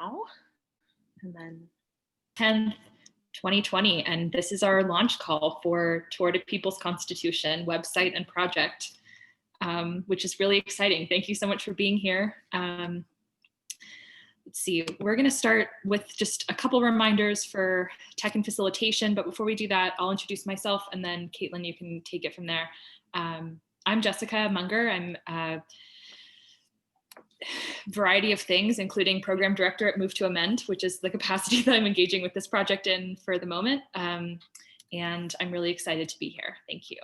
now. And then 10th, 2020. And this is our launch call for Toward a People's Constitution website and project, which is really exciting. Thank you so much for being here. Let's see, we're going to start with just a couple reminders for tech and facilitation. But before we do that, I'll introduce myself, and then Caitlin, you can take it from there. I'm Jessica Munger. I'm a variety of things, including program director at Move to Amend, which is the capacity that I'm engaging with this project in for the moment. And I'm really excited to be here. Thank you.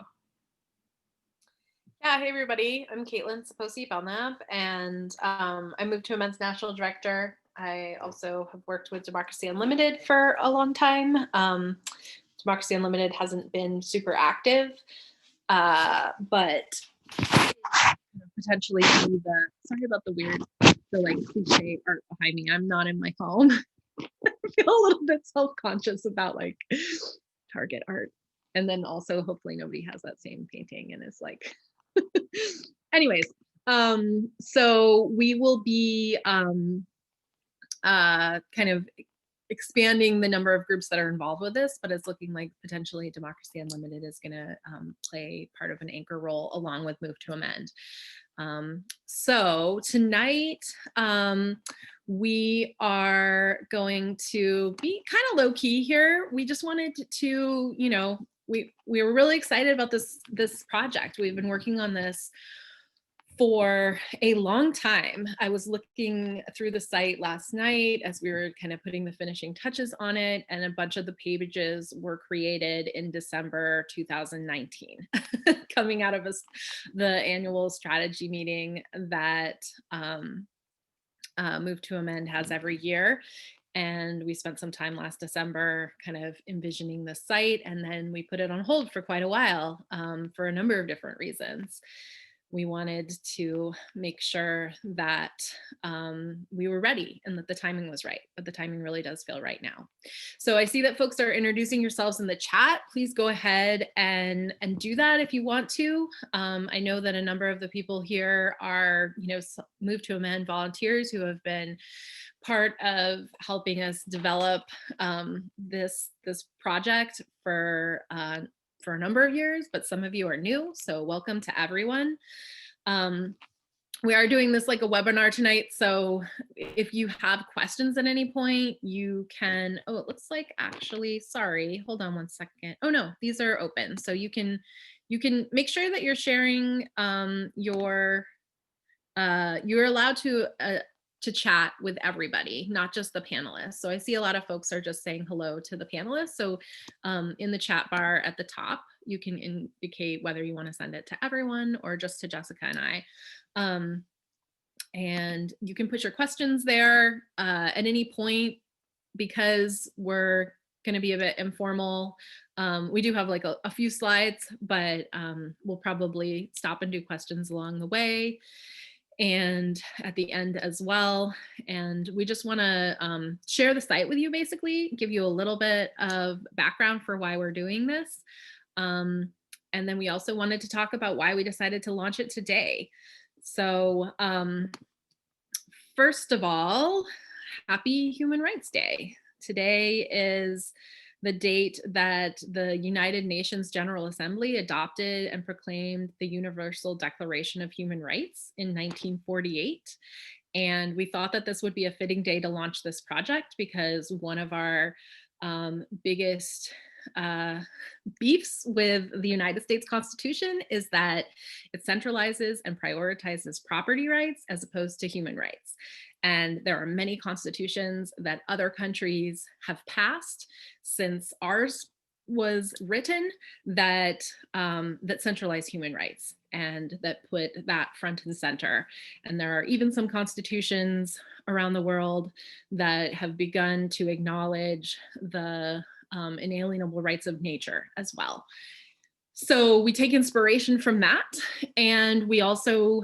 Yeah, hey everybody, I'm Caitlin Saposi-Belknap, and I moved to Amend's national director. I also have worked with Democracy Unlimited for a long time. Democracy Unlimited hasn't been super active, but potentially be the, sorry about the like cliche art behind me. I'm not in my home. I feel a little bit self-conscious about like Target art. And then also hopefully nobody has that same painting and is like, anyways, so we will be kind of expanding the number of groups that are involved with this, but it's looking like potentially Democracy Unlimited is going to play part of an anchor role along with Move to Amend. So tonight we are going to be kind of low key here. We just wanted to, you know, we were really excited about this project. We've been working on this for a long time. I was looking through the site last night as we were kind of putting the finishing touches on it, and a bunch of the pages were created in December 2019, coming out of the annual strategy meeting that Move to Amend has every year. And we spent some time last December kind of envisioning the site, and then we put it on hold for quite a while for a number of different reasons. We wanted to make sure that we were ready and that the timing was right, but the timing really does feel right now. So I see that folks are introducing yourselves in the chat. Please go ahead and do that if you want to. I know that a number of the people here are, you know, Move to Amend volunteers who have been part of helping us develop this project for a number of years, but some of you are new, so welcome to everyone. We are doing this like a webinar tonight, so if you have questions at any point, you can, oh, it looks like actually, sorry, hold on one second. Oh no, these are open, so you can make sure that you're sharing you're allowed to chat with everybody, not just the panelists. So I see a lot of folks are just saying hello to the panelists. So in the chat bar at the top, you can indicate whether you want to send it to everyone or just to Jessica and I. And you can put your questions there at any point, because we're going to be a bit informal. We do have like a few slides, but we'll probably stop and do questions along the way and at the end as well. And we just want to share the site with you, basically give you a little bit of background for why we're doing this. And then we also wanted to talk about why we decided to launch it today. So first of all, happy Human Rights Day. Today is the date that the United Nations General Assembly adopted and proclaimed the Universal Declaration of Human Rights in 1948. And we thought that this would be a fitting day to launch this project, because one of our biggest beefs with the United States Constitution is that it centralizes and prioritizes property rights as opposed to human rights. And there are many constitutions that other countries have passed since ours was written that that centralize human rights and that put that front and center. And there are even some constitutions around the world that have begun to acknowledge the inalienable rights of nature as well. So we take inspiration from that, and we also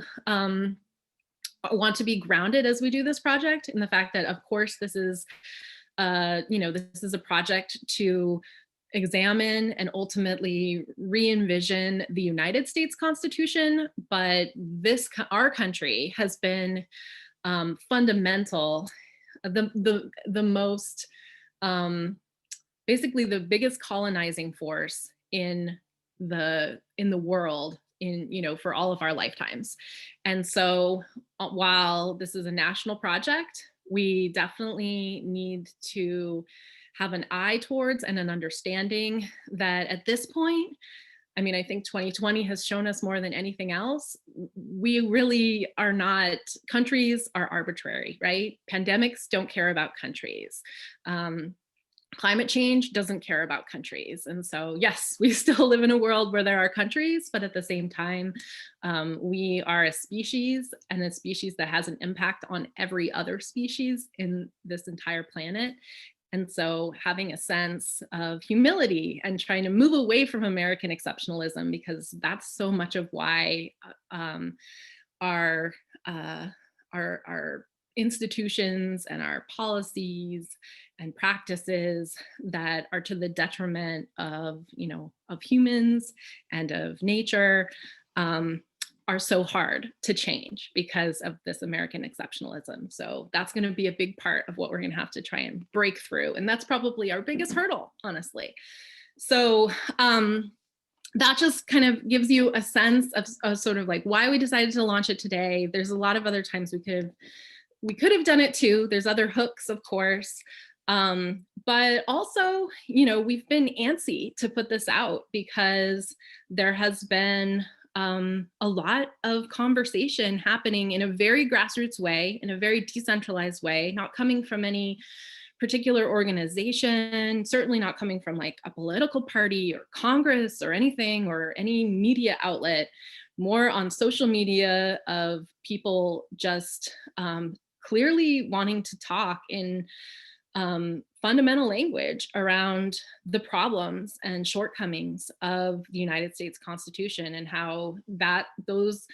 want to be grounded as we do this project in the fact that, of course, this is, this is a project to examine and ultimately re-envision the United States Constitution, but our country has been fundamental the most, basically the biggest colonizing force in the world, for all of our lifetimes. And so while this is a national project, we definitely need to have an eye towards and an understanding that at this point, I mean, I think 2020 has shown us more than anything else, we really are not, countries are arbitrary, right? Pandemics don't care about countries. Climate change doesn't care about countries. And so, yes, we still live in a world where there are countries, but at the same time, we are a species, and a species that has an impact on every other species in this entire planet. And so having a sense of humility and trying to move away from American exceptionalism, because that's so much of why our institutions and our policies and practices that are to the detriment of, of humans and of nature, are so hard to change because of this American exceptionalism. So that's going to be a big part of what we're going to have to try and break through. And that's probably our biggest hurdle, honestly. So that just kind of gives you a sense of sort of like why we decided to launch it today. There's a lot of other times we could have done it too. There's other hooks, of course. But also, we've been antsy to put this out because there has been a lot of conversation happening in a very grassroots way, in a very decentralized way, not coming from any particular organization, certainly not coming from like a political party or Congress or anything or any media outlet, more on social media of people just clearly wanting to talk in fundamental language around the problems and shortcomings of the United States Constitution, and how that those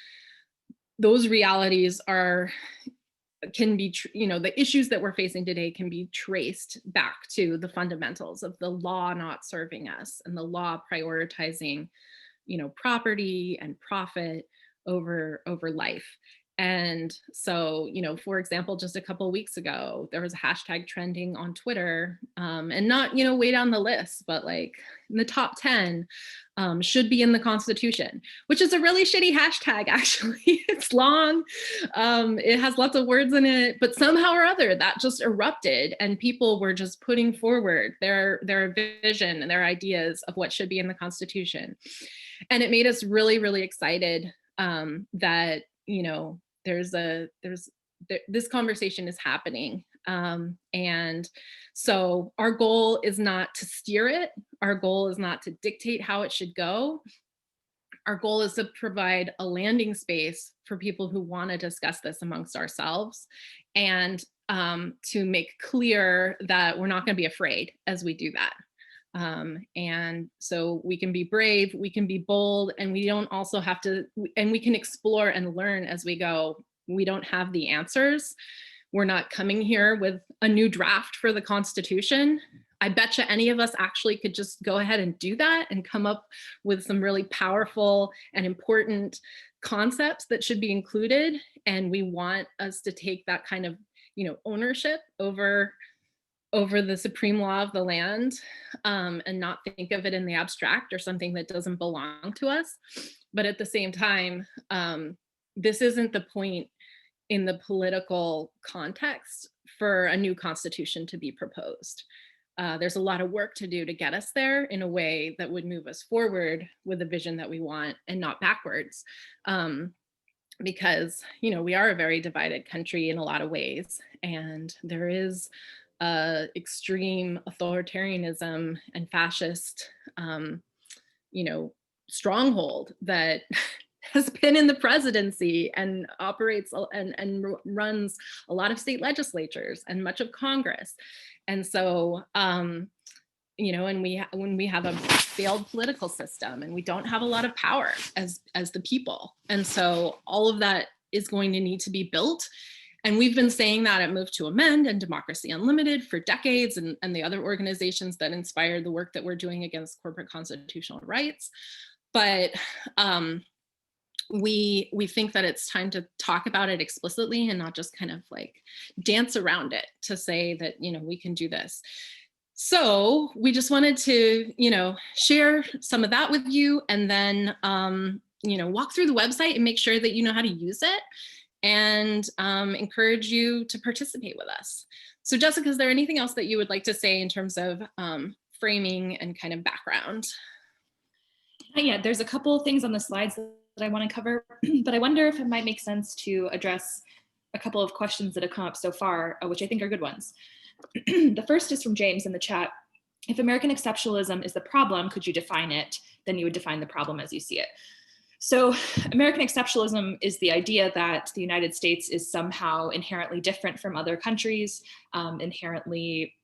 realities can be, the issues that we're facing today can be traced back to the fundamentals of the law not serving us and the law prioritizing, property and profit over life. And so, for example, just a couple of weeks ago, there was a hashtag trending on Twitter, and not, way down the list, but like in the top 10 should be in the Constitution, which is a really shitty hashtag, actually. It's long. It has lots of words in it, but somehow or other that just erupted, and people were just putting forward their vision and their ideas of what should be in the Constitution. And it made us really, really excited that, this conversation is happening. And so our goal is not to steer it. Our goal is not to dictate how it should go. Our goal is to provide a landing space for people who want to discuss this amongst ourselves, and to make clear that we're not going to be afraid as we do that. And so we can be brave, we can be bold, and we don't also have to, and we can explore and learn as we go. We don't have the answers. We're not coming here with a new draft for the Constitution. I bet you any of us actually could just go ahead and do that and come up with some really powerful and important concepts that should be included. And we want us to take that kind of, ownership over the supreme law of the land, and not think of it in the abstract or something that doesn't belong to us. But at the same time, this isn't the point in the political context for a new constitution to be proposed. There's a lot of work to do to get us there in a way that would move us forward with the vision that we want and not backwards. Because, we are a very divided country in a lot of ways, and there is extreme authoritarianism and fascist, stronghold that has been in the presidency and operates and runs a lot of state legislatures and much of Congress. And so, and when we have a failed political system and we don't have a lot of power as the people. And so all of that is going to need to be built. And we've been saying that at Move to Amend and Democracy Unlimited for decades, and the other organizations that inspired the work that we're doing against corporate constitutional rights. But we think that it's time to talk about it explicitly and not just kind of like dance around it to say that, we can do this. So we just wanted to, share some of that with you, and then, walk through the website and make sure that you know how to use it, and encourage you to participate with us. So Jessica, is there anything else that you would like to say in terms of framing and kind of background? Yeah, there's a couple of things on the slides that I want to cover, but I wonder if it might make sense to address a couple of questions that have come up so far, which I think are good ones. The first is from James in the chat. If American exceptionalism is the problem, could you define it? Then you would define the problem as you see it. So American exceptionalism is the idea that the United States is somehow inherently different from other countries, inherently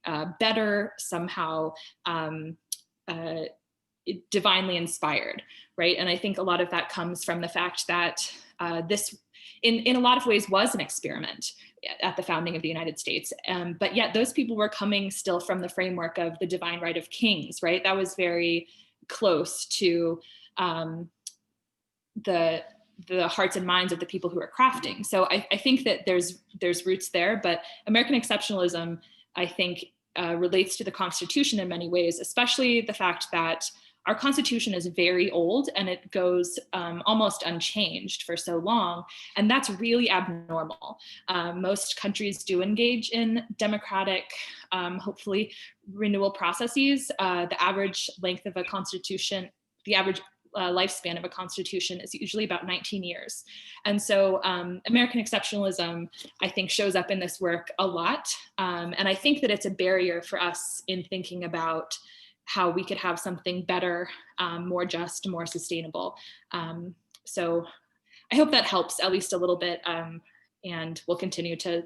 better, somehow divinely inspired, right? And I think a lot of that comes from the fact that this, in a lot of ways, was an experiment at the founding of the United States. But yet those people were coming still from the framework of the divine right of kings, right? That was very close to the hearts and minds of the people who are crafting. So I think that there's roots there, but American exceptionalism, I think, relates to the Constitution in many ways, especially the fact that our Constitution is very old and it goes almost unchanged for so long. And that's really abnormal. Most countries do engage in democratic, hopefully, renewal processes. The average length of a Constitution, the average lifespan of a Constitution is usually about 19 years. And so American exceptionalism, I think, shows up in this work a lot. And I think that it's a barrier for us in thinking about how we could have something better, more just, more sustainable. So I hope that helps at least a little bit. And we'll continue to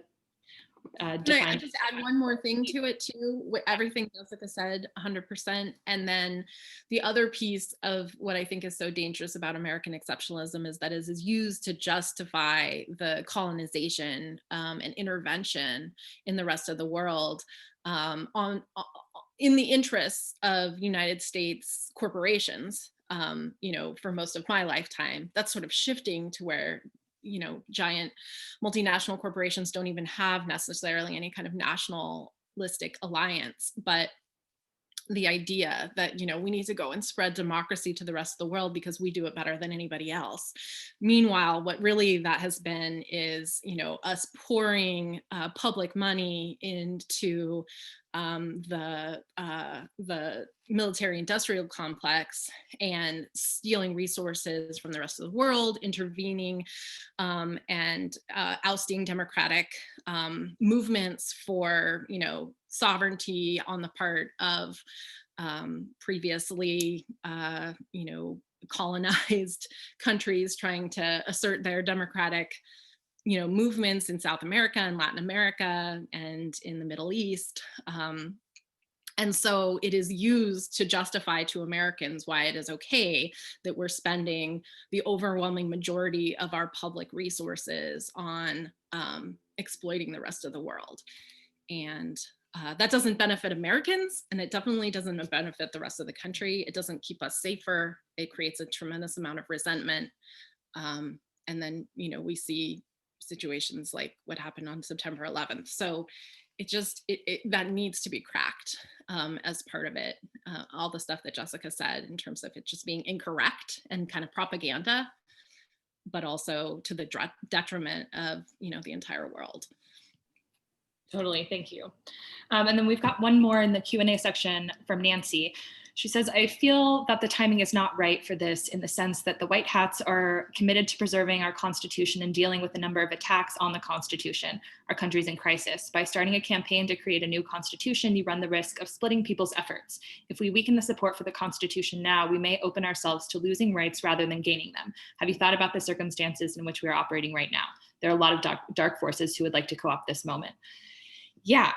define. I just add one more thing to it too. Everything Jessica said, 100%. And then the other piece of what I think is so dangerous about American exceptionalism is that it is used to justify the colonization and intervention in the rest of the world in the interests of United States corporations. For most of my lifetime, that's sort of shifting to where giant multinational corporations don't even have necessarily any kind of nationalistic alliance, but the idea that we need to go and spread democracy to the rest of the world because we do it better than anybody else. Meanwhile, what really that has been is us pouring public money into the military industrial complex and stealing resources from the rest of the world, intervening and ousting democratic movements for sovereignty on the part of previously colonized countries trying to assert their democratic movements in South America and Latin America and in the Middle East. And so it is used to justify to Americans why it is okay that we're spending the overwhelming majority of our public resources on exploiting the rest of the world. And that doesn't benefit Americans, and it definitely doesn't benefit the rest of the country. It doesn't keep us safer. It creates a tremendous amount of resentment. And then, we see situations like what happened on September 11th. So that needs to be cracked as part of it. All the stuff that Jessica said in terms of it just being incorrect and kind of propaganda, but also to the detriment of, the entire world. Totally, thank you. And then we've got one more in the Q&A section from Nancy. She says, I feel that the timing is not right for this in the sense that the white hats are committed to preserving our Constitution and dealing with a number of attacks on the Constitution. Our country's in crisis. By starting a campaign to create a new Constitution, you run the risk of splitting people's efforts. If we weaken the support for the Constitution now, we may open ourselves to losing rights rather than gaining them. Have you thought about the circumstances in which we are operating right now? There are a lot of dark forces who would like to co-opt this moment. Yeah,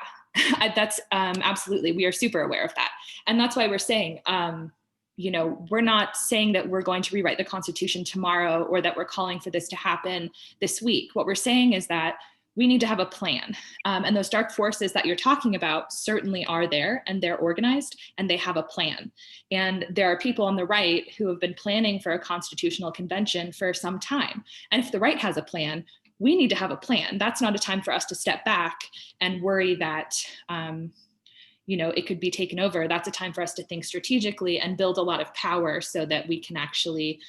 that's absolutely, we are super aware of that. And that's why we're saying, we're not saying that we're going to rewrite the Constitution tomorrow or that we're calling for this to happen this week. What we're saying is that we need to have a plan. And those dark forces that you're talking about certainly are there, and they're organized and they have a plan. And there are people on the right who have been planning for a constitutional convention for some time. And if the right has a plan, we need to have a plan. That's not a time for us to step back and worry that it could be taken over. That's a time for us to think strategically and build a lot of power so that we can actually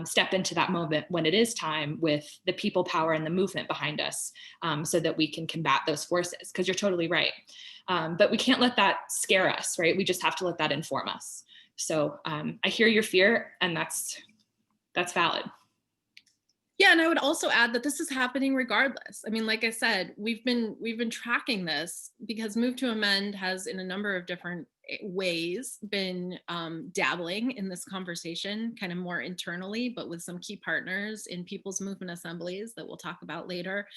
step into that moment when it is time with the people power and the movement behind us, so that we can combat those forces. Because you're totally right. But we can't let that scare us, right? We just have to let that inform us. So I hear your fear, and that's valid. Yeah, and I would also add that this is happening regardless. I mean, like I said, we've been tracking this because Move to Amend has, in a number of different ways, been dabbling in this conversation kind of more internally, but with some key partners in people's movement assemblies that we'll talk about later,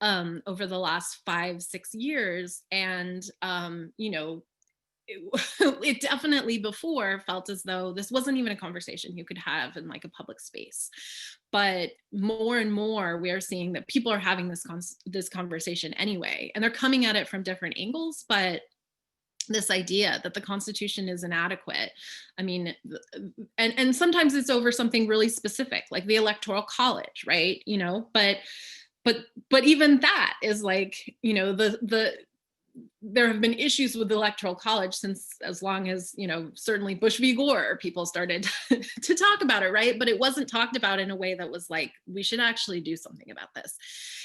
over the last 5-6 years. And it definitely before felt as though this wasn't even a conversation you could have in like a public space. But more and more, we are seeing that people are having this conversation anyway, and they're coming at it from different angles. But this idea that the Constitution is inadequate, I mean, and sometimes it's over something really specific, like the Electoral College, right? But even that is like, there have been issues with the Electoral College since as long as, certainly Bush v. Gore, people started to talk about it, right? But it wasn't talked about in a way that was like, we should actually do something about this.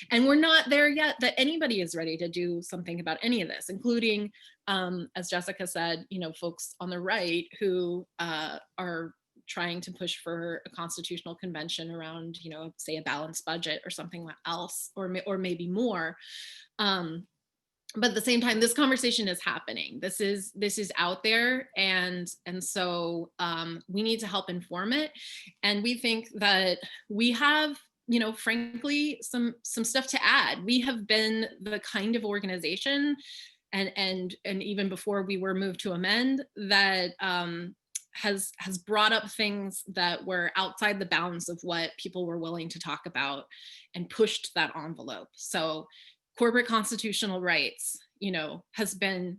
And we're not there yet that anybody is ready to do something about any of this, including, as Jessica said, folks on the right who are trying to push for a constitutional convention around, say a balanced budget or something else, or maybe more. But at the same time, this conversation is happening. This is out there, and so we need to help inform it. And we think that we have, frankly, some stuff to add. We have been the kind of organization, and even before we were Moved to Amend, that has brought up things that were outside the bounds of what people were willing to talk about, and pushed that envelope. So corporate constitutional rights, it's been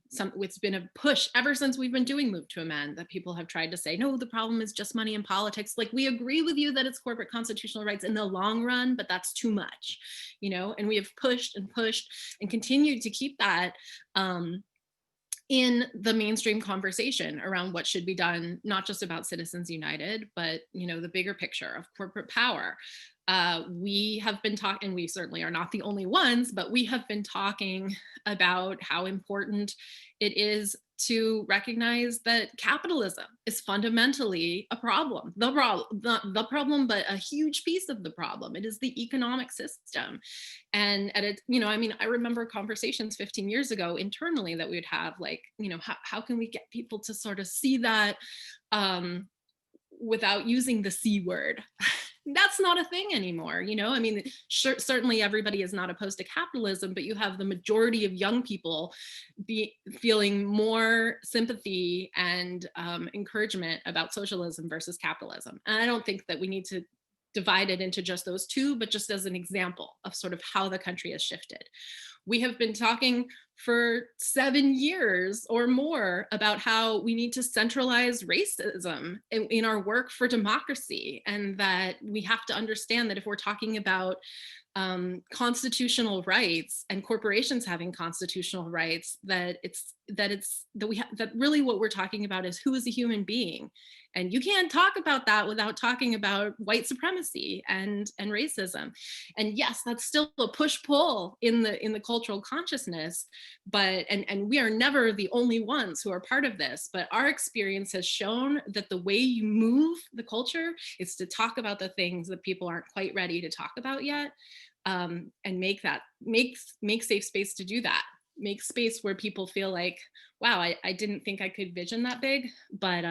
a push ever since we've been doing Move to Amend, that people have tried to say, no, the problem is just money and politics. Like, we agree with you that it's corporate constitutional rights in the long run, but that's too much, and we have pushed and continued to keep that in the mainstream conversation around what should be done, not just about Citizens United, but, the bigger picture of corporate power. We have been talking, we certainly are not the only ones, but we have been talking about how important it is to recognize that capitalism is fundamentally a problem. Not the problem, but a huge piece of the problem. It is the economic system. And I remember conversations 15 years ago internally that we would have, like, how can we get people to sort of see that without using the C word? That's not a thing anymore. Certainly everybody is not opposed to capitalism, but you have the majority of young people feeling more sympathy and encouragement about socialism versus capitalism. And I don't think that we need to divide it into just those two, but just as an example of sort of how the country has shifted. We have been talking for 7 years or more about how we need to centralize racism in our work for democracy, and that we have to understand that if we're talking about constitutional rights and corporations having constitutional rights, that really what we're talking about is who is a human being. And you can't talk about that without talking about white supremacy and racism. And yes, that's still a push-pull in the cultural consciousness, but and we are never the only ones who are part of this. But our experience has shown that the way you move the culture is to talk about the things that people aren't quite ready to talk about yet, and make safe space to do that. Make space where people feel like, wow, I didn't think I could vision that big, but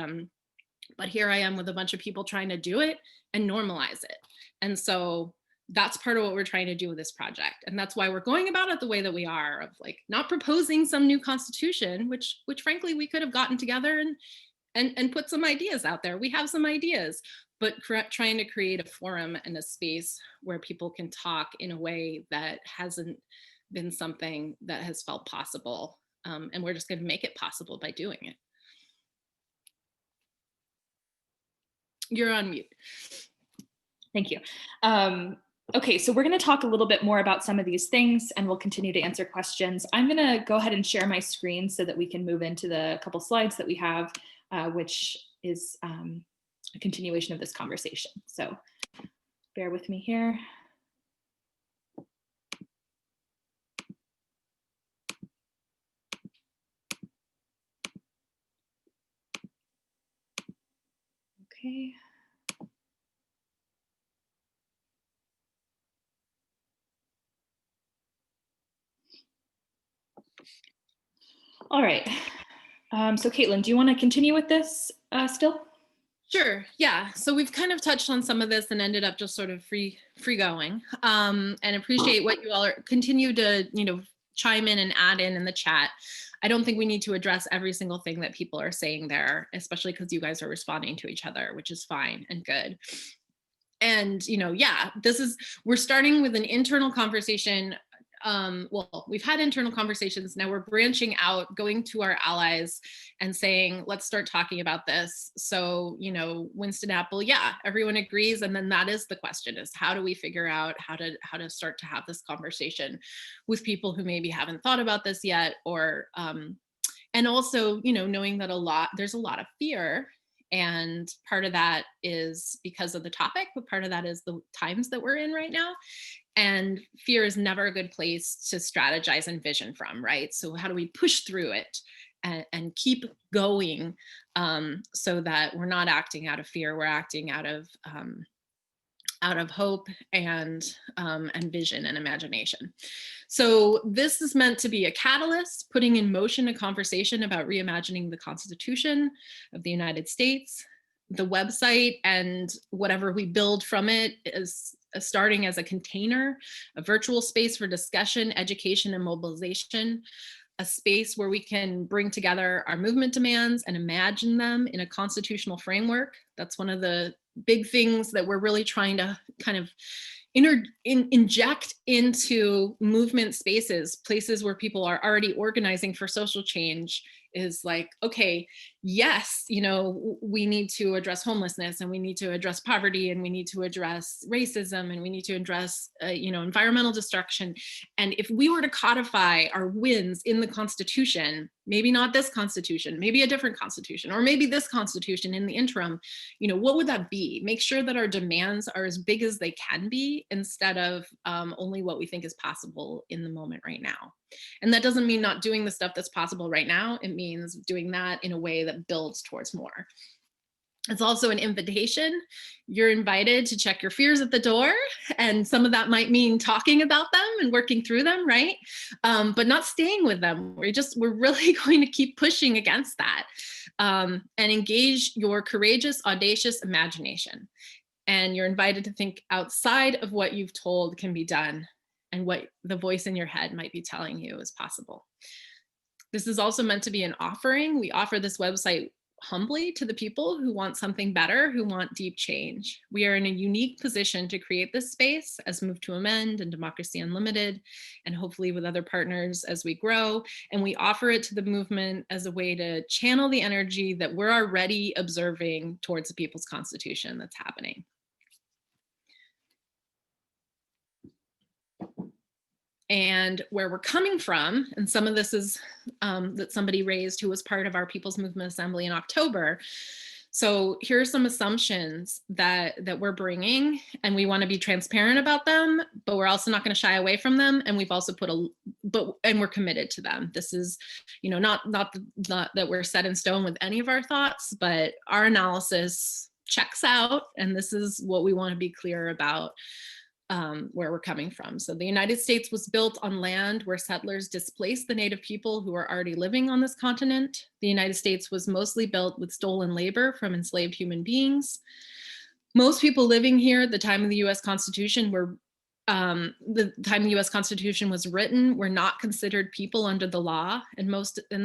here I am with a bunch of people trying to do it and normalize it. And so that's part of what we're trying to do with this project. And that's why we're going about it the way that we are, of like not proposing some new constitution, which frankly we could have gotten together and put some ideas out there. We have some ideas, but trying to create a forum and a space where people can talk in a way that hasn't been something that has felt possible. And we're just going to make it possible by doing it. You're on mute. Thank you. Okay, so we're going to talk a little bit more about some of these things, and we'll continue to answer questions. I'm going to go ahead and share my screen so that we can move into the couple slides that we have, which is a continuation of this conversation. So bear with me here. Okay. All right. So Caitlin, do you want to continue with this still? Sure. Yeah. So we've kind of touched on some of this and ended up just sort of free going. And appreciate what you all continue to, chime in and add in the chat. I don't think we need to address every single thing that people are saying there, especially because you guys are responding to each other, which is fine and good. And, yeah, we're starting with an internal conversation. Well, we've had internal conversations. Now we're branching out, going to our allies and saying, let's start talking about this. So, Winston Apple, yeah, everyone agrees. And then that is the question, is how do we figure out how to start to have this conversation with people who maybe haven't thought about this yet, or, and also, knowing that there's a lot of fear. And part of that is because of the topic, but part of that is the times that we're in right now. And fear is never a good place to strategize and vision from, right? So how do we push through it and keep going, so that we're not acting out of fear, we're acting out of hope and vision and imagination. So this is meant to be a catalyst, putting in motion a conversation about reimagining the Constitution of the United States. The website and whatever we build from it is starting as a container, a virtual space for discussion, education, and mobilization, a space where we can bring together our movement demands and imagine them in a constitutional framework. That's one of the big things that we're really trying to kind of inject into movement spaces, places where people are already organizing for social change, is like, okay, yes, we need to address homelessness, and we need to address poverty, and we need to address racism, and we need to address, environmental destruction. And if we were to codify our wins in the Constitution, maybe not this Constitution, maybe a different Constitution, or maybe this Constitution in the interim, what would that be? Make sure that our demands are as big as they can be, instead of only what we think is possible in the moment right now. And that doesn't mean not doing the stuff that's possible right now. It means doing that in a way that builds towards more. It's also an invitation. You're invited to check your fears at the door. And some of that might mean talking about them and working through them, right? But not staying with them. We're really going to keep pushing against that, and engage your courageous, audacious imagination. And you're invited to think outside of what you've told can be done and what the voice in your head might be telling you is possible. This is also meant to be an offering. We offer this website humbly to the people who want something better, who want deep change. We are in a unique position to create this space as Move to Amend and Democracy Unlimited, and hopefully with other partners as we grow. And we offer it to the movement as a way to channel the energy that we're already observing towards the People's Constitution that's happening. And where we're coming from, and some of this is that somebody raised who was part of our People's Movement Assembly in October. So here are some assumptions that we're bringing, and we want to be transparent about them, but we're also not going to shy away from them. And we've also and we're committed to them. This is, not that we're set in stone with any of our thoughts, but our analysis checks out, and this is what we want to be clear about. Where we're coming from. So the United States was built on land where settlers displaced the native people who were already living on this continent. The United States was mostly built with stolen labor from enslaved human beings. Most people living here at the time of the US Constitution were the time the US Constitution was written, were not considered people under the law. And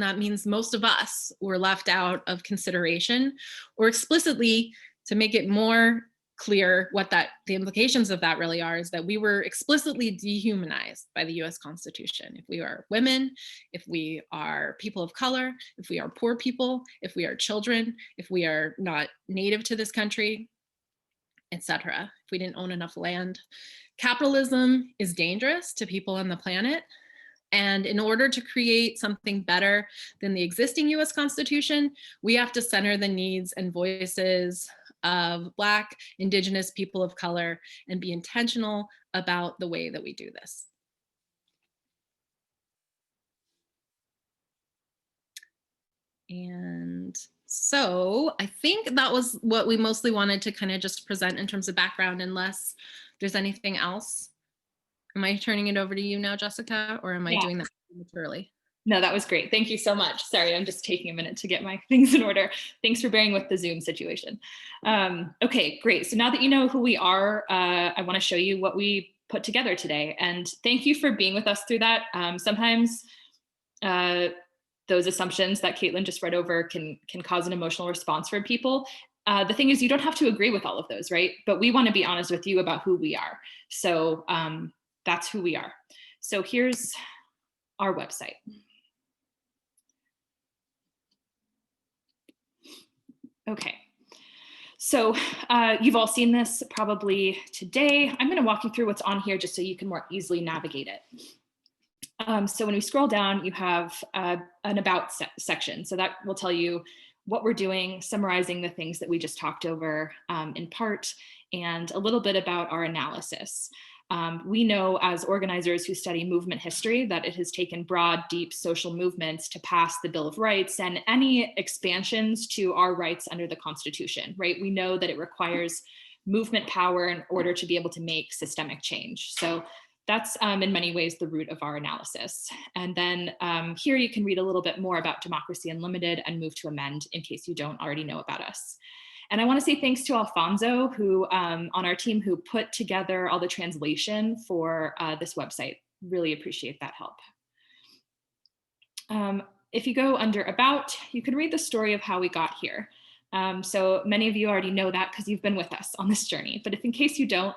that means most of us were left out of consideration, or explicitly, to make it more clear what the implications of that really are, is that we were explicitly dehumanized by the US Constitution. If we are women, if we are people of color, if we are poor people, if we are children, if we are not native to this country, etc., if we didn't own enough land. Capitalism is dangerous to people on the planet. And in order to create something better than the existing US Constitution, we have to center the needs and voices of Black, Indigenous, people of color, and be intentional about the way that we do this. And so I think that was what we mostly wanted to kind of just present in terms of background, unless there's anything else. Am I turning it over to you now, Jessica, or am I doing that prematurely? No, that was great. Thank you so much. Sorry, I'm just taking a minute to get my things in order. Thanks for bearing with the Zoom situation. Okay, great. So now that you know who we are, I want to show you what we put together today. And thank you for being with us through that. Sometimes those assumptions that Caitlin just read over can cause an emotional response for people. The thing is, you don't have to agree with all of those, right? But we want to be honest with you about who we are. So that's who we are. So here's our website. Okay, so you've all seen this probably today. I'm going to walk you through what's on here just so you can more easily navigate it. So when we scroll down, you have an about section. So that will tell you what we're doing, summarizing the things that we just talked over in part, and a little bit about our analysis. We know as organizers who study movement history that it has taken broad, deep social movements to pass the Bill of Rights and any expansions to our rights under the Constitution, right? We know that it requires movement power in order to be able to make systemic change. So that's in many ways the root of our analysis. And then here you can read a little bit more about Democracy Unlimited and Move to Amend in case you don't already know about us. And I want to say thanks to Alfonso, who on our team, who put together all the translation for this website. Really appreciate that help. If you go under About, you can read the story of how we got here. So many of you already know that because you've been with us on this journey. But if in case you don't,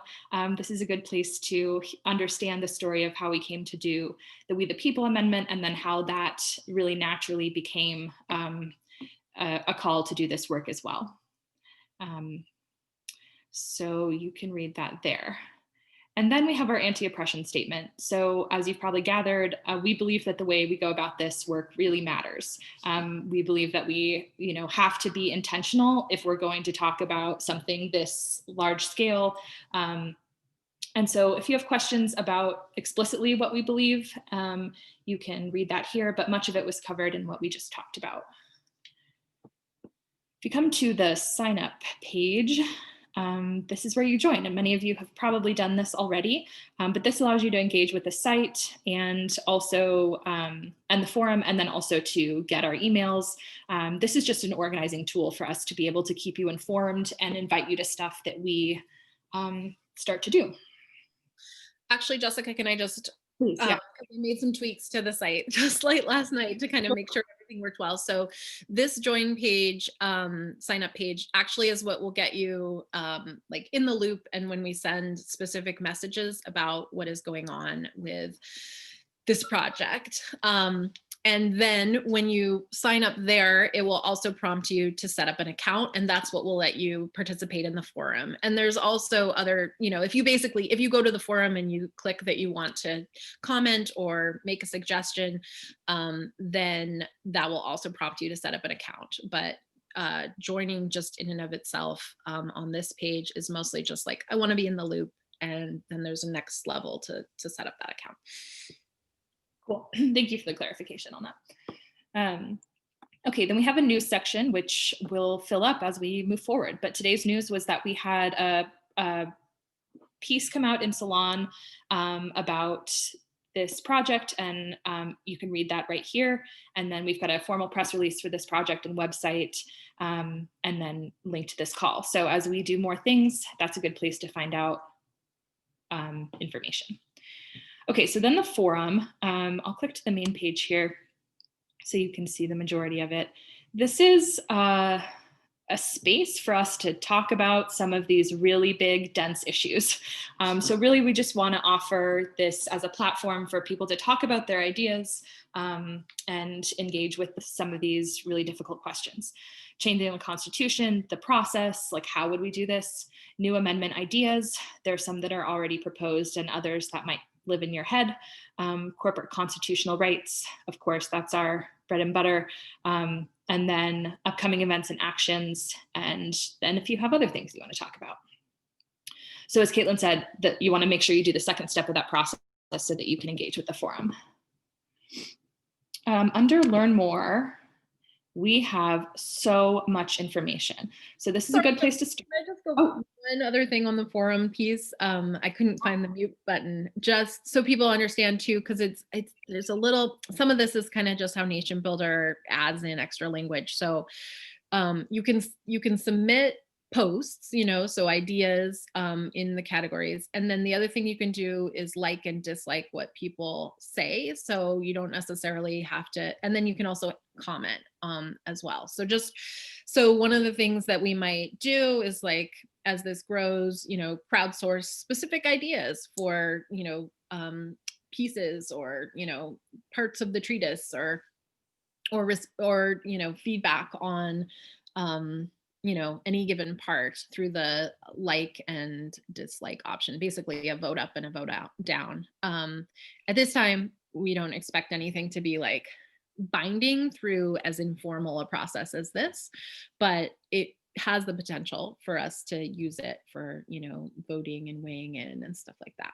this is a good place to understand the story of how we came to do the We the People Amendment, and then how that really naturally became a call to do this work as well. So you can read that there. And then we have our anti-oppression statement. So as you've probably gathered, we believe that the way we go about this work really matters. We believe that we, have to be intentional if we're going to talk about something this large scale. And so if you have questions about explicitly what we believe, you can read that here, but much of it was covered in what we just talked about. If you come to the sign up page, this is where you join, and many of you have probably done this already, but this allows you to engage with the site and also and the forum, and then also to get our emails. This is just an organizing tool for us to be able to keep you informed and invite you to stuff that we start to do. Actually, Jessica, can I just Please, yeah. We made some tweaks to the site just late last night to kind of make sure everything worked well. So this join page, sign up page, actually is what will get you like in the loop, and when we send specific messages about what is going on with this project. And then when you sign up there, it will also prompt you to set up an account, and that's what will let you participate in the forum. And there's also other, if you go to the forum and you click that you want to comment or make a suggestion, then that will also prompt you to set up an account. But joining just in and of itself on this page is mostly just like, I want to be in the loop, and then there's a next level to set up that account. Cool. Thank you for the clarification on that. Okay, then we have a news section, which will fill up as we move forward. But today's news was that we had a piece come out in Salon about this project, and you can read that right here. And then we've got a formal press release for this project and website, and then link to this call. So as we do more things, that's a good place to find out information. Okay, so then the forum, I'll click to the main page here so you can see the majority of it. This is a space for us to talk about some of these really big, dense issues. So really, we just want to offer this as a platform for people to talk about their ideas and engage with some of these really difficult questions. Changing the Constitution, the process, like how would we do this? New amendment ideas. There are some that are already proposed and others that might live in your head. Corporate constitutional rights, of course, that's our bread and butter. And then upcoming events and actions, and then if you have other things you want to talk about. So as Caitlin said, that you want to make sure you do the second step of that process so that you can engage with the forum. Under Learn More, we have so much information. So this is a good place to start. Can I just go one other thing on the forum piece? I couldn't find the mute button, just so people understand too, because there's a little, some of this is kind of just how Nation Builder adds in extra language. So you can submit posts, so ideas in the categories. And then the other thing you can do is like and dislike what people say. So you don't necessarily have to, and then you can also comment as well. So one of the things that we might do is, like, as this grows, crowdsource specific ideas for, pieces or, parts of the treatise or feedback on, any given part through the like and dislike option, basically a vote up and a vote down. At this time, we don't expect anything to be like binding through as informal a process as this, but it has the potential for us to use it for, voting and weighing in and stuff like that.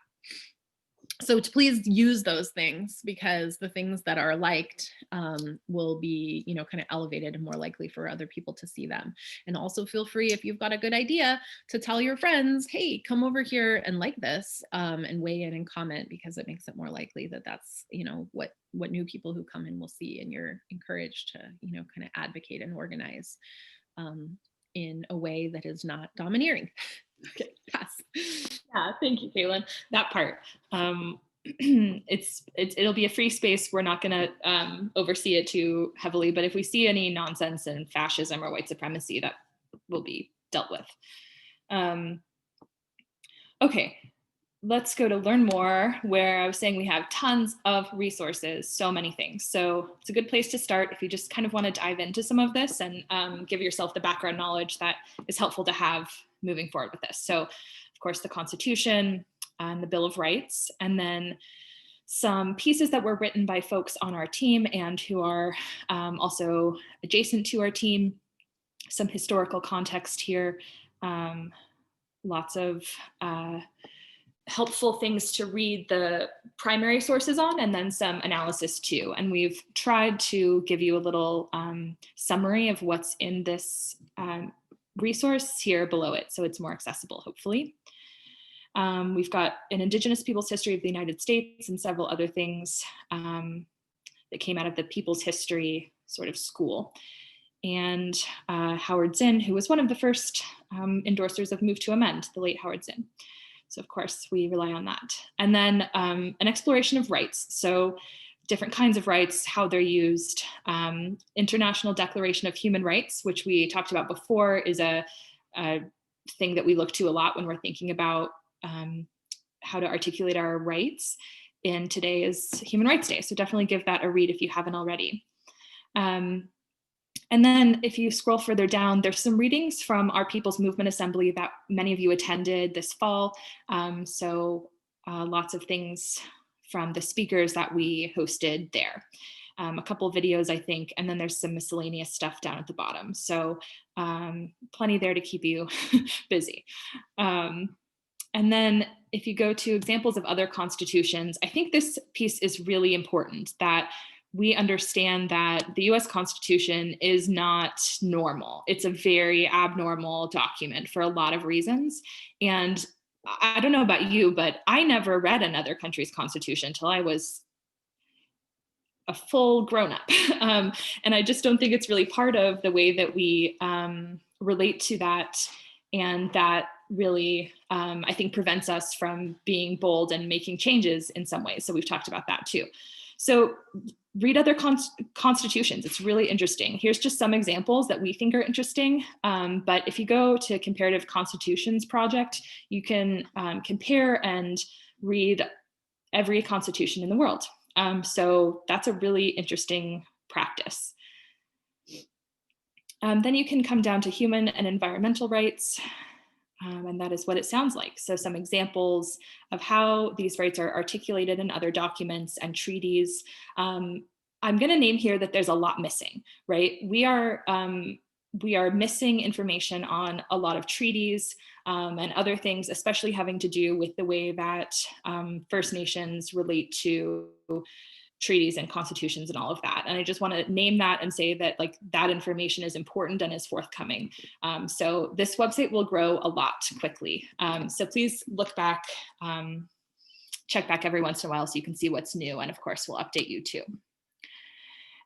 So to please use those things, because the things that are liked will be, kind of elevated and more likely for other people to see them. And also feel free, if you've got a good idea, to tell your friends, hey, come over here and like this and weigh in and comment, because it makes it more likely that that's, what new people who come in will see, and you're encouraged to, kind of advocate and organize in a way that is not domineering. Okay, pass. Yeah, thank you, Caitlin. That part. It'll be a free space. We're not going to oversee it too heavily, but if we see any nonsense and fascism or white supremacy, that will be dealt with. Okay, let's go to Learn More, where I was saying we have tons of resources, so many things. So it's a good place to start if you just kind of want to dive into some of this and give yourself the background knowledge that is helpful to have moving forward with this. So, of course, the Constitution and the Bill of Rights, and then some pieces that were written by folks on our team and who are also adjacent to our team, some historical context here, lots of helpful things to read the primary sources on, and then some analysis too. And we've tried to give you a little summary of what's in this resource here below it, so it's more accessible, hopefully. We've got an Indigenous Peoples History of the United States and several other things that came out of the People's History sort of school. And Howard Zinn, who was one of the first endorsers of Move to Amend, the late Howard Zinn. So of course we rely on that. And then an exploration of rights. So different kinds of rights, how they're used. International Declaration of Human Rights, which we talked about before, is a thing that we look to a lot when we're thinking about how to articulate our rights. And today is Human Rights Day, so definitely give that a read if you haven't already. And then if you scroll further down, there's some readings from our People's Movement Assembly that many of you attended this fall. So lots of things from the speakers that we hosted there. A couple of videos, I think, and then there's some miscellaneous stuff down at the bottom. So plenty there to keep you busy. And then if you go to examples of other constitutions, I think this piece is really important, that we understand that the US Constitution is not normal. It's a very abnormal document for a lot of reasons. And I don't know about you, but I never read another country's constitution until I was a full grown-up. And I just don't think it's really part of the way that we relate to that, and that really, I think, prevents us from being bold and making changes in some ways. So we've talked about that too. So read other constitutions. It's really interesting. Here's just some examples that we think are interesting. But if you go to Comparative Constitutions Project, you can compare and read every constitution in the world. So that's a really interesting practice. Then you can come down to human and environmental rights. And that is what it sounds like. So some examples of how these rights are articulated in other documents and treaties. I'm going to name here that there's a lot missing, right? We are missing information on a lot of treaties and other things, especially having to do with the way that First Nations relate to treaties and constitutions and all of that. And I just want to name that and say that like that information is important and is forthcoming. So this website will grow a lot quickly. So please look back, check back every once in a while so you can see what's new. And of course, we'll update you too.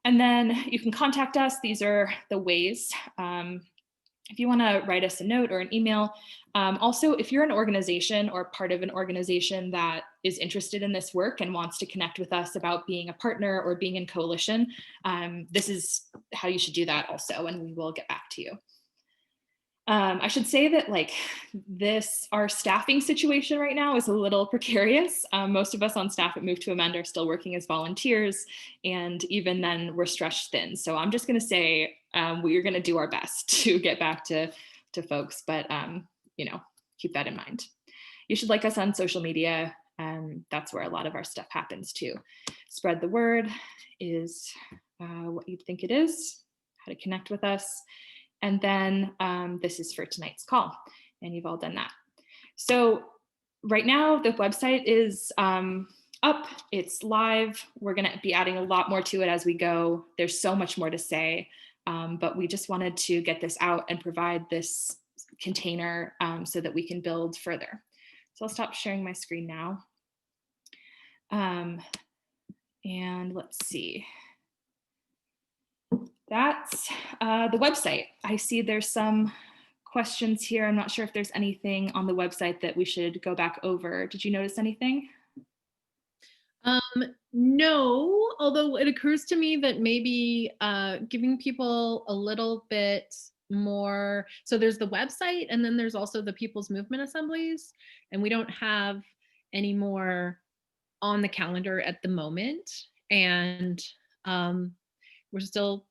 And then you can contact us. These are the ways. If you want to write us a note or an email. Also, if you're an organization or part of an organization that is interested in this work and wants to connect with us about being a partner or being in coalition, this is how you should do that also, and we will get back to you. I should say that like our staffing situation right now is a little precarious. Most of us on staff at Move to Amend are still working as volunteers, and even then we're stretched thin. So I'm just going to say we're going to do our best to get back to folks, but keep that in mind. You should like us on social media. That's where a lot of our stuff happens too. Spread the word is what you think it is, how to connect with us. And then this is for tonight's call, and you've all done that. So right now the website is up, it's live. We're gonna be adding a lot more to it as we go. There's so much more to say, but we just wanted to get this out and provide this container so that we can build further. So I'll stop sharing my screen now. And let's see. That's the website. I see there's some questions here. I'm not sure if there's anything on the website that we should go back over. Did you notice anything? No, although it occurs to me that maybe giving people a little bit more. So there's the website, and then there's also the People's Movement Assemblies, and we don't have any more on the calendar at the moment. And we're still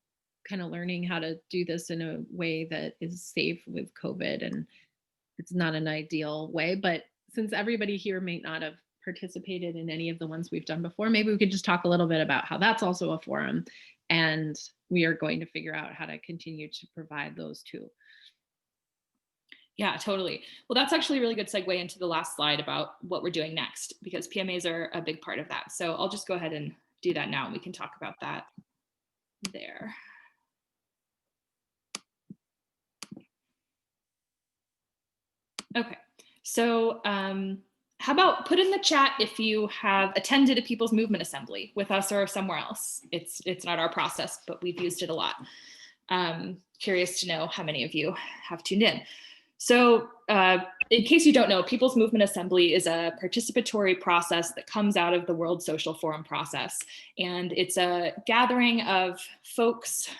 kind of learning how to do this in a way that is safe with COVID, and it's not an ideal way. But since everybody here may not have participated in any of the ones we've done before, maybe we could just talk a little bit about how that's also a forum, and we are going to figure out how to continue to provide those too. Yeah, totally. Well, that's actually a really good segue into the last slide about what we're doing next, because PMAs are a big part of that. So I'll just go ahead and do that now, and we can talk about that there. Okay, so how about put in the chat if you have attended a People's Movement Assembly with us or somewhere else. It's not our process, but we've used it a lot. Curious to know how many of you have tuned in. So in case you don't know, People's Movement Assembly is a participatory process that comes out of the World Social Forum process. And it's a gathering of folks.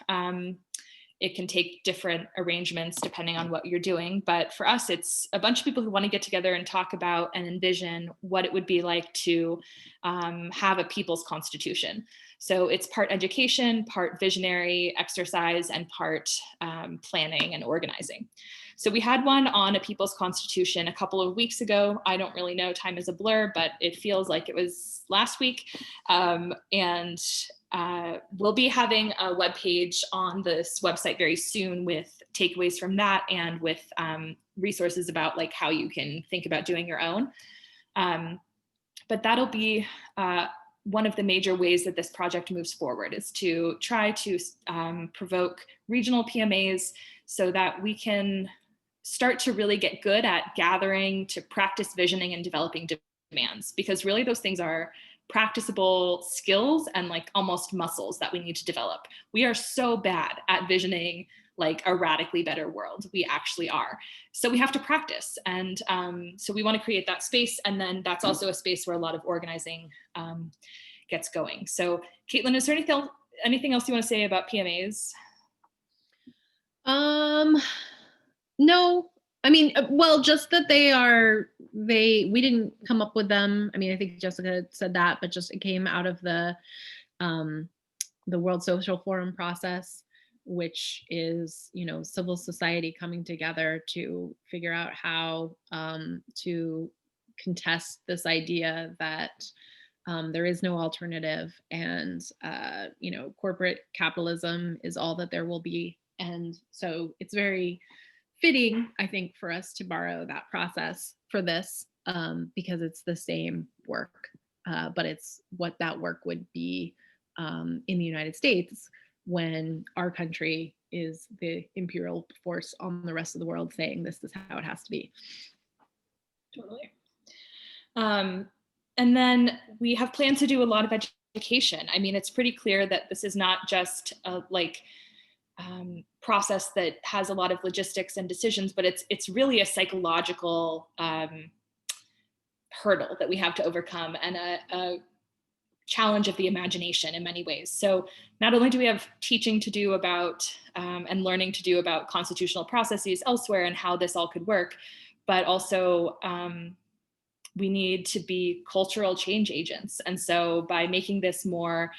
It can take different arrangements depending on what you're doing. But for us, it's a bunch of people who want to get together and talk about and envision what it would be like to have a people's constitution. So it's part education, part visionary exercise, and part planning and organizing. So we had one on a people's constitution a couple of weeks ago. I don't really know, time is a blur, but it feels like it was last week. We'll be having a webpage on this website very soon with takeaways from that and with resources about like how you can think about doing your own. But that'll be one of the major ways that this project moves forward, is to try to provoke regional PMAs so that we can start to really get good at gathering, to practice visioning and developing demands, because really those things are practicable skills and like almost muscles that we need to develop. We are so bad at visioning like a radically better world. We actually are. So we have to practice. And so we want to create that space. And then that's also a space where a lot of organizing gets going. So Caitlin, is there anything else you want to say about PMAs? No, I mean, well, just that we didn't come up with them. I mean, I think Jessica said that, but just it came out of the World Social Forum process, which is, civil society coming together to figure out how to contest this idea that there is no alternative, and corporate capitalism is all that there will be. And so it's very fitting, I think, for us to borrow that process for this, because it's the same work, but it's what that work would be in the United States when our country is the imperial force on the rest of the world saying this is how it has to be. Totally. And then we have planned to do a lot of education. I mean, it's pretty clear that this is not just a process that has a lot of logistics and decisions, but it's really a psychological hurdle that we have to overcome, and a challenge of the imagination in many ways. So not only do we have teaching to do about and learning to do about constitutional processes elsewhere and how this all could work, but also we need to be cultural change agents. And so by making this more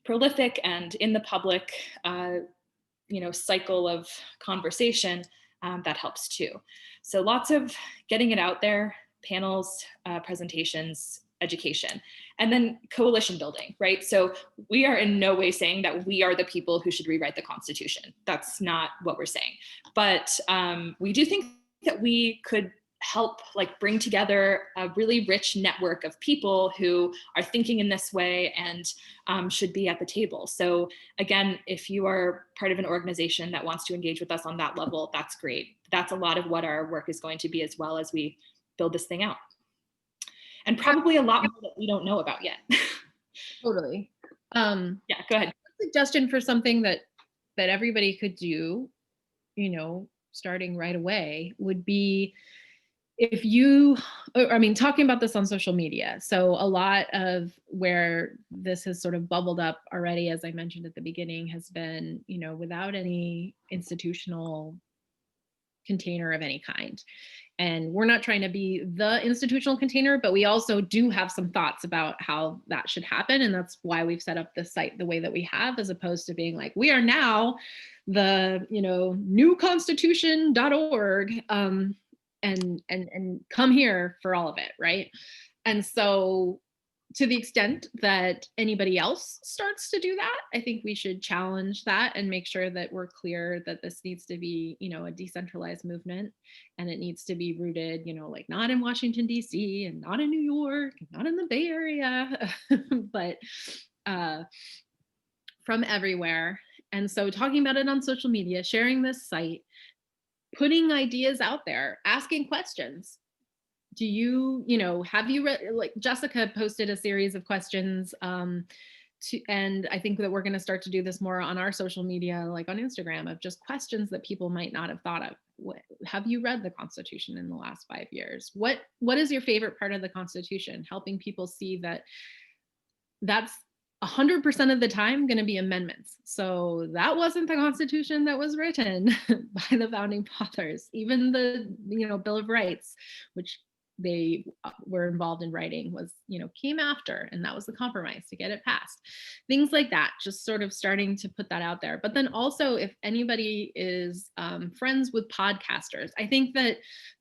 prolific and in the public, cycle of conversation, that helps too. So lots of getting it out there, panels, presentations, education, and then coalition building, right? So we are in no way saying that we are the people who should rewrite the Constitution. That's not what we're saying. But we do think that we could help bring together a really rich network of people who are thinking in this way and should be at the table. So again, if you are part of an organization that wants to engage with us on that level, that's great. That's a lot of what our work is going to be, as well as we build this thing out. And probably a lot more that we don't know about yet. Totally. Yeah, go ahead. Suggestion for something that everybody could do, starting right away, would be, if you, talking about this on social media. So a lot of where this has sort of bubbled up already, as I mentioned at the beginning, has been, without any institutional container of any kind. And we're not trying to be the institutional container, but we also do have some thoughts about how that should happen. And that's why we've set up this site the way that we have, as opposed to being like, we are now the, newconstitution.org, and come here for all of it, right? And so to the extent that anybody else starts to do that, I think we should challenge that and make sure that we're clear that this needs to be, a decentralized movement, and it needs to be rooted, not in Washington, D.C. and not in New York, and not in the Bay Area, but from everywhere. And so talking about it on social media, sharing this site, putting ideas out there, asking questions. Do you, have you read, Jessica posted a series of questions, and I think that we're going to start to do this more on our social media, like on Instagram, of just questions that people might not have thought of. Have you read the Constitution in the last 5 years? What is your favorite part of the Constitution? Helping people see that that's 100% of the time going to be amendments. So that wasn't the Constitution that was written by the founding fathers. Even the, Bill of Rights, which they were involved in writing, was, came after, and that was the compromise to get it passed. Things like that, just sort of starting to put that out there. But then also, if anybody is friends with podcasters, I think that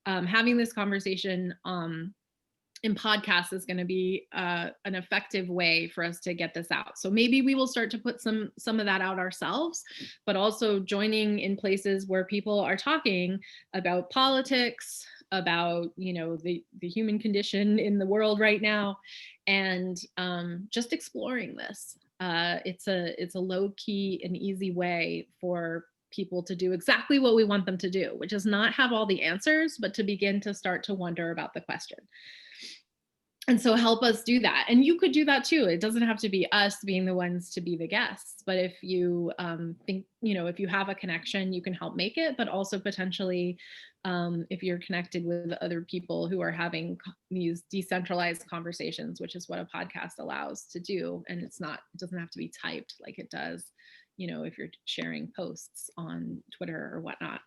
having this conversation in podcasts is going to be an effective way for us to get this out. So maybe we will start to put some of that out ourselves, but also joining in places where people are talking about politics, about the human condition in the world right now, and just exploring this. It's a low key and easy way for people to do exactly what we want them to do, which is not have all the answers, but to begin to start to wonder about the question. And so help us do that. And you could do that too. It doesn't have to be us being the ones to be the guests. But if you think, if you have a connection, you can help make it. But also potentially, if you're connected with other people who are having these decentralized conversations, which is what a podcast allows to do. And it doesn't have to be typed like it does, if you're sharing posts on Twitter or whatnot.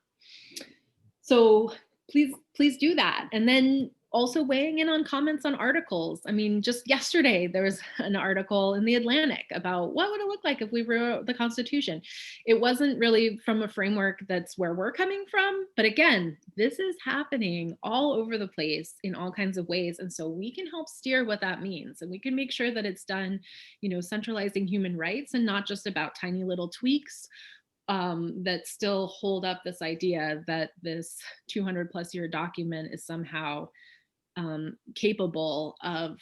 So please do that. And then also weighing in on comments on articles. I mean, just yesterday, there was an article in the Atlantic about what would it look like if we wrote the Constitution. It wasn't really from a framework that's where we're coming from. But again, this is happening all over the place in all kinds of ways. And so we can help steer what that means. And we can make sure that it's done, centralizing human rights and not just about tiny little tweaks that still hold up this idea that this 200 plus year document is somehow capable of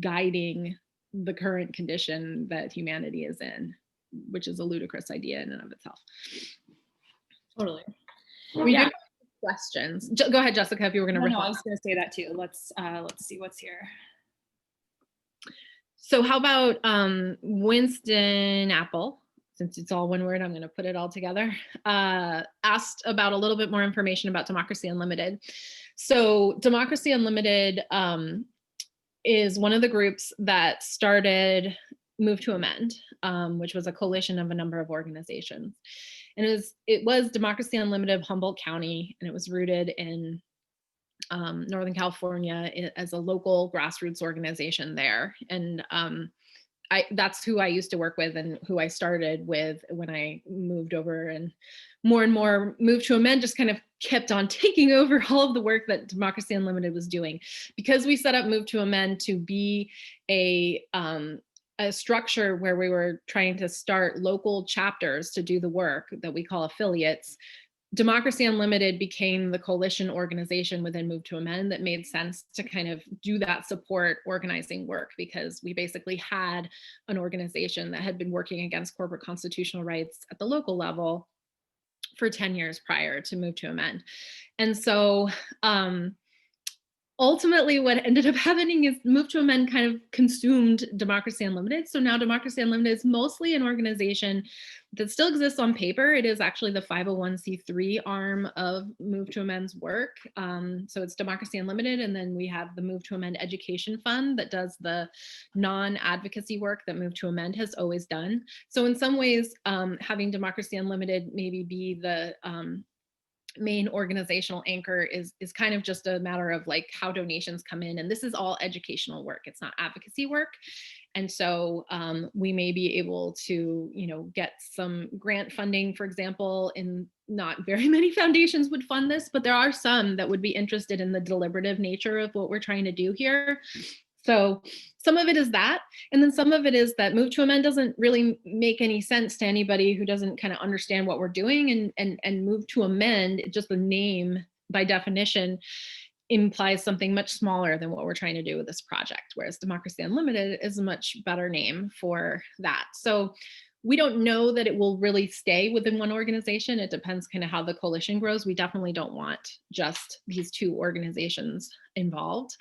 guiding the current condition that humanity is in, which is a ludicrous idea in and of itself. Totally. We do have questions. Go ahead, Jessica, if you were going to. No, I was going to say that too. Let's see what's here. So how about Winston Apple? Since it's all one word, I'm going to put it all together. Asked about a little bit more information about Democracy Unlimited. So Democracy Unlimited is one of the groups that started Move to Amend, which was a coalition of a number of organizations. And it was Democracy Unlimited of Humboldt County, and it was rooted in Northern California as a local grassroots organization there. And that's who I used to work with and who I started with when I moved over, and more Move to Amend just kind of kept on taking over all of the work that Democracy Unlimited was doing. Because we set up Move to Amend to be a structure where we were trying to start local chapters to do the work that we call affiliates. Democracy Unlimited became the coalition organization within Move to Amend that made sense to kind of do that support organizing work, because we basically had an organization that had been working against corporate constitutional rights at the local level for 10 years prior to Move to Amend. And so ultimately what ended up happening is Move to Amend kind of consumed Democracy Unlimited. So now Democracy Unlimited is mostly an organization that still exists on paper. It is actually the 501c3 arm of Move to Amend's work. So it's Democracy Unlimited, and then we have the Move to Amend Education Fund that does the non-advocacy work that Move to Amend has always done. So in some ways, having Democracy Unlimited maybe be the main organizational anchor is kind of just a matter of like how donations come in. And this is all educational work. It's not advocacy work. And so we may be able to, get some grant funding, for example, and not very many foundations would fund this, but there are some that would be interested in the deliberative nature of what we're trying to do here. So some of it is that, and then some of it is that Move to Amend doesn't really make any sense to anybody who doesn't kind of understand what we're doing, and Move to Amend, just the name by definition implies something much smaller than what we're trying to do with this project, whereas Democracy Unlimited is a much better name for that. So we don't know that it will really stay within one organization. It depends kind of how the coalition grows. We definitely don't want just these two organizations involved.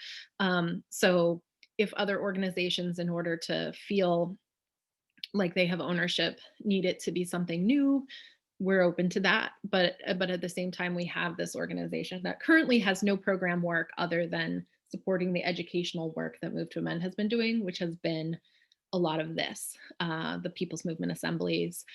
So if other organizations, in order to feel like they have ownership, need it to be something new, we're open to that. But at the same time, we have this organization that currently has no program work other than supporting the educational work that Move to Amend has been doing, which has been a lot of this, the People's Movement assemblies,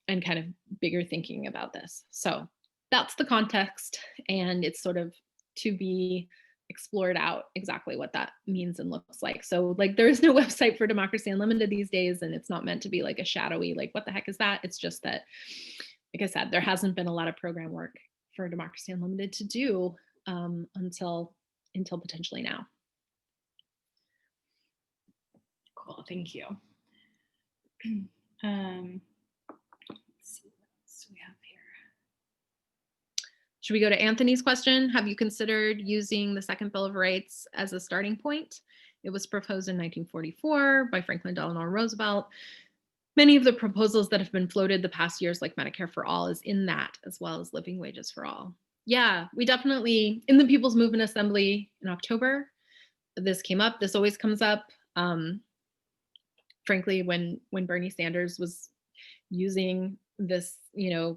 and kind of bigger thinking about this. So that's the context, and it's sort of to be explored out exactly what that means and looks like. So like there is no website for Democracy Unlimited these days, and it's not meant to be like a shadowy, like what the heck is that? It's just that, like I said, there hasn't been a lot of program work for Democracy Unlimited to do until potentially now. Cool, thank you. Let's see what else we have here. Should we go to Anthony's question? Have you considered using the Second Bill of Rights as a starting point? It was proposed in 1944 by Franklin Delano Roosevelt. Many of the proposals that have been floated the past years, like Medicare for All, is in that, as well as living wages for all. Yeah, we definitely, in the People's Movement Assembly in October, this came up. This always comes up. Frankly, when Bernie Sanders was using this,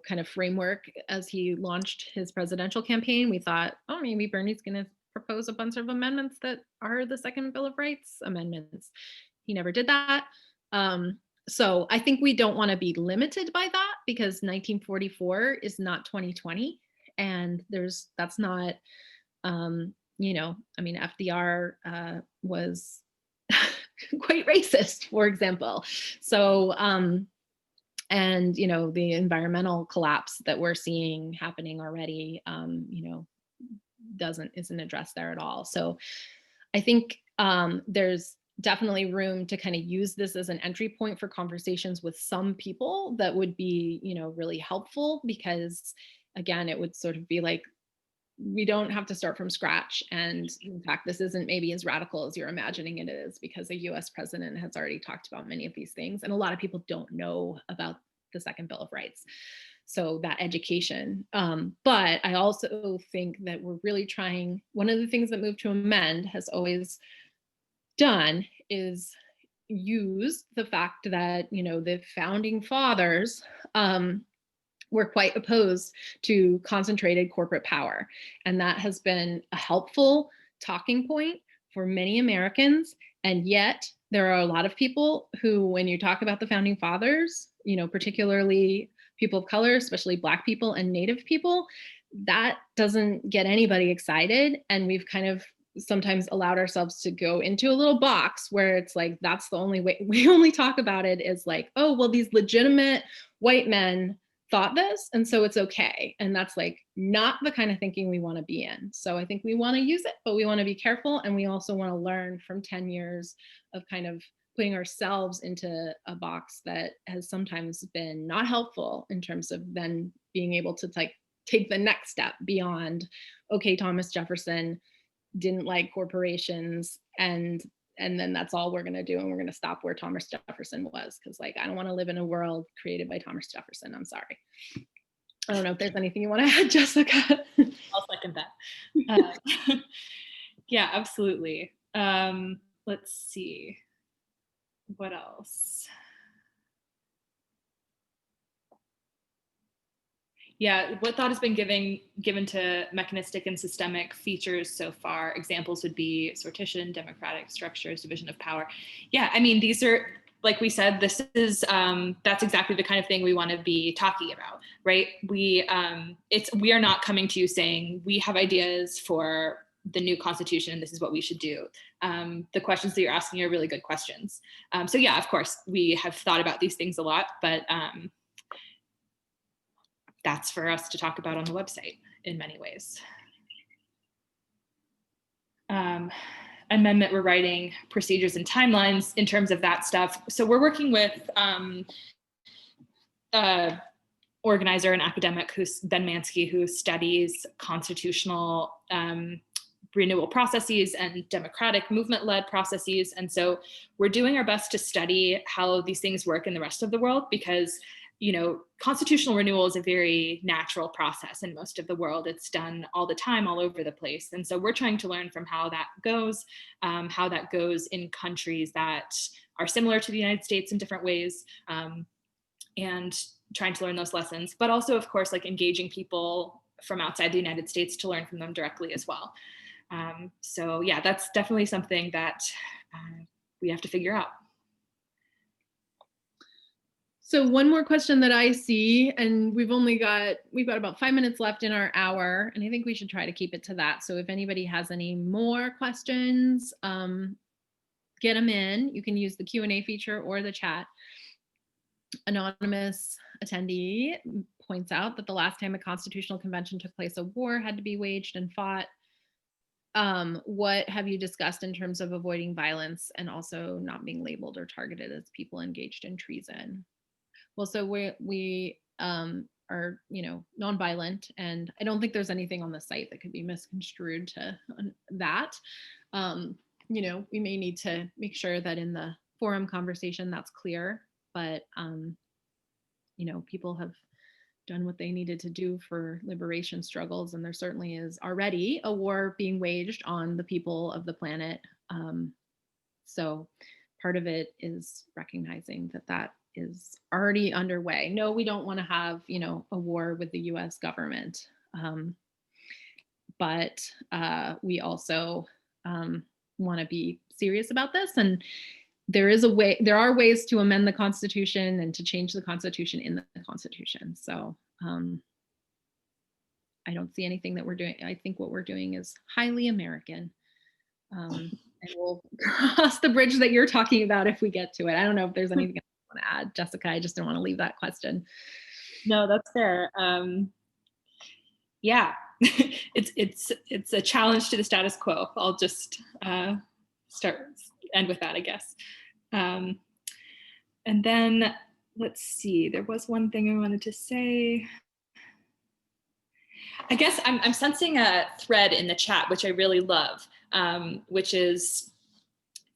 kind of framework as he launched his presidential campaign, we thought, oh, maybe Bernie's going to propose a bunch of amendments that are the Second Bill of Rights amendments. He never did that. So I think we don't want to be limited by that, because 1944 is not 2020, and that's not, FDR was quite racist, for example. So, and the environmental collapse that we're seeing happening already, isn't addressed there at all. So I think there's definitely room to kind of use this as an entry point for conversations with some people that would be, really helpful, because again, it would sort of be like, we don't have to start from scratch. And in fact, this isn't maybe as radical as you're imagining it is, because a US president has already talked about many of these things. And a lot of people don't know about the Second Bill of Rights. So that education. But I also think that we're really trying, one of the things that Move to Amend has always done is use the fact that, the founding fathers, were quite opposed to concentrated corporate power. And that has been a helpful talking point for many Americans. And yet there are a lot of people who, when you talk about the founding fathers, particularly people of color, especially Black people and Native people, that doesn't get anybody excited. And we've kind of sometimes allowed ourselves to go into a little box where it's like, that's the only way we only talk about it, is like, oh, well, these legitimate white men thought this, and so it's okay. And that's like not the kind of thinking we want to be in. So I think we want to use it, but we want to be careful, and we also want to learn from 10 years of kind of putting ourselves into a box that has sometimes been not helpful in terms of then being able to like take the next step beyond, okay, Thomas Jefferson didn't like corporations, and then that's all we're going to do, and we're going to stop where Thomas Jefferson was, because like I don't want to live in a world created by Thomas Jefferson. I'm sorry. I don't know if there's anything you want to add, Jessica. I'll second that. Yeah, absolutely. Let's see. What else? Yeah, what thought has been given to mechanistic and systemic features so far? Examples would be sortition, democratic structures, division of power. Yeah, I mean, these are, like we said, this is that's exactly the kind of thing we want to be talking about, right? We are not coming to you saying we have ideas for the new constitution and this is what we should do. The questions that you're asking are really good questions. So yeah, of course, we have thought about these things a lot, but that's for us to talk about on the website in many ways. Amendment rewriting procedures and timelines in terms of that stuff. So we're working with organizer and academic Ben Mansky, who studies constitutional renewal processes and democratic movement-led processes. And so we're doing our best to study how these things work in the rest of the world, because constitutional renewal is a very natural process in most of the world. It's done all the time, all over the place. And so we're trying to learn from how that goes in countries that are similar to the United States in different ways, and trying to learn those lessons, but also, of course, like engaging people from outside the United States to learn from them directly as well. So yeah, that's definitely something that we have to figure out. So one more question that I see, and we've got about 5 minutes left in our hour, and I think we should try to keep it to that. So if anybody has any more questions, get them in. You can use the Q&A feature or the chat. Anonymous attendee points out that the last time a constitutional convention took place, a war had to be waged and fought. What have you discussed in terms of avoiding violence and also not being labeled or targeted as people engaged in treason? Well, so we are, nonviolent, and I don't think there's anything on the site that could be misconstrued to that. We may need to make sure that in the forum conversation that's clear, but people have done what they needed to do for liberation struggles, and there certainly is already a war being waged on the people of the planet So part of it is recognizing that that is already underway. No, we don't want to have, a war with the US government. But we also want to be serious about this. And there are ways to amend the Constitution and to change the Constitution in the Constitution. So I don't see anything that we're doing. I think what we're doing is highly American. And we'll cross the bridge that you're talking about if we get to it. I don't know if there's anything else you want to add, Jessica. I just don't want to leave that question. No, that's fair. Yeah, it's a challenge to the status quo. I'll just end with that, I guess. And then let's see. There was one thing I wanted to say. I guess I'm sensing a thread in the chat, which I really love, which is,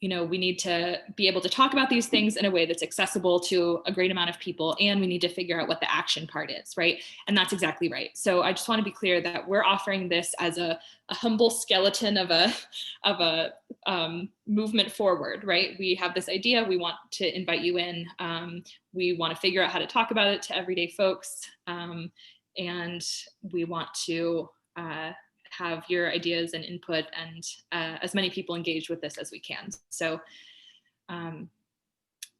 we need to be able to talk about these things in a way that's accessible to a great amount of people, and we need to figure out what the action part is, right? And that's exactly right. So I just want to be clear that we're offering this as a humble skeleton of a movement forward, right? We have this idea, we want to invite you in, we want to figure out how to talk about it to everyday folks, and we want to have your ideas and input and as many people engaged with this as we can. So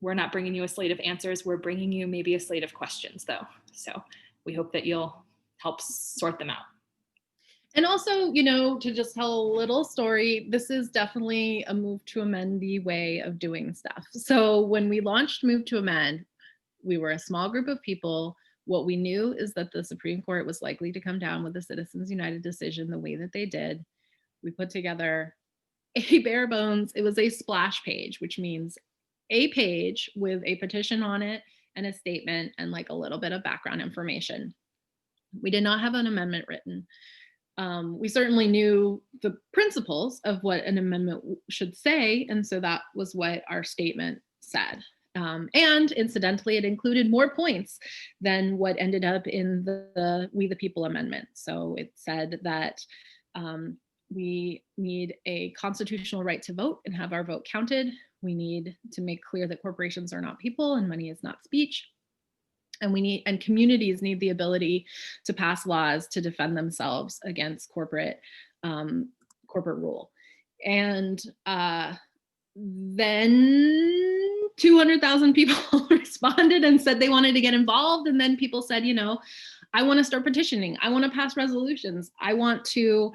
we're not bringing you a slate of answers, we're bringing you maybe a slate of questions though. So we hope that you'll help sort them out. And also, to just tell a little story, this is definitely a Move to Amend-y way of doing stuff. So when we launched Move to Amend, we were a small group of people. What we knew is that the Supreme Court was likely to come down with the Citizens United decision the way that they did. We put together a bare bones, it was a splash page, which means a page with a petition on it and a statement and like a little bit of background information. We did not have an amendment written. We certainly knew the principles of what an amendment should say, and so that was what our statement said. And incidentally, it included more points than what ended up in the We the People amendment. So it said that we need a constitutional right to vote and have our vote counted. We need to make clear that corporations are not people and money is not speech. And communities need the ability to pass laws to defend themselves against corporate rule. And then 200,000 people responded and said they wanted to get involved. And then people said, I want to start petitioning. I want to pass resolutions. I want to